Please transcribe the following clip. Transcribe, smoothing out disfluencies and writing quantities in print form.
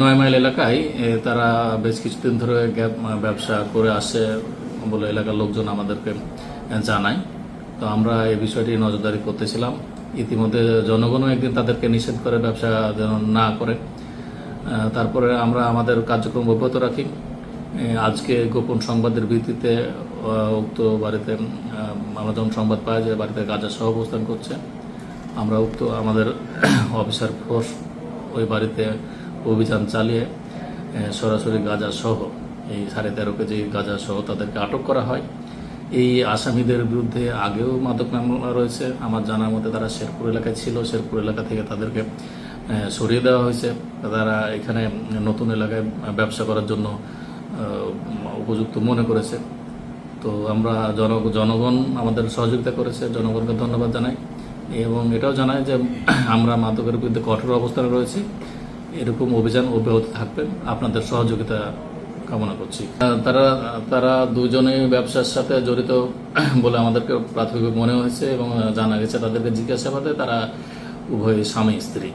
নয় মাইল এলাকায় তারা বেশ কিছুদিন ধরে ব্যবসা করে আসে বলে এলাকার লোকজন আমাদেরকে জানায়। তো আমরা এই বিষয়টি নজরদারি করতেছিলাম। ইতিমধ্যে জনগণও একদিন তাদেরকে নিষেধ করে ব্যবসা যেন না করে। তারপরে আমরা আমাদের কার্যক্রম অব্যাহত রাখি। আজকে গোপন সংবাদের ভিত্তিতে উক্ত বাড়িতে আমরা যখন সংবাদ পাই যে বাড়িতে গাঁজা সহ অবস্থান করছে, আমরা আমাদের অফিসার ফোর্স ওই বাড়িতে অভিযান চালিয়ে সরাসরি গাঁজা সহ এই 13.5 কেজি গাঁজা সহ তাদেরকে আটক করা হয়। এই আসামিদের বিরুদ্ধে আগেও মাদক মামলা রয়েছে। আমার জানার মধ্যে তারা শেরপুর এলাকায় ছিল, শেরপুর এলাকা থেকে তাদেরকে সরিয়ে দেওয়া হয়েছে। তারা এখানে নতুন এলাকায় ব্যবসা করার জন্য উপযুক্ত মনে করেছে। তো আমরা জনগণ আমাদের সহযোগিতা করেছে, জনগণকে ধন্যবাদ জানাই এবং এটাও জানাই যে আমরা মাদকের বিরুদ্ধে কঠোর অবস্থানে রয়েছি। এরকম অভিযান অব্যাহত থাকবে, আপনাদের সহযোগিতা কামনা করছি। তারা দুজনেই ব্যবসার সাথে জড়িত বলে আমাদেরকে প্রাথমিক মনে হয়েছে এবং জানা গেছে তাদেরকে জিজ্ঞাসাবাদে তারা উভয় স্বামী স্ত্রী।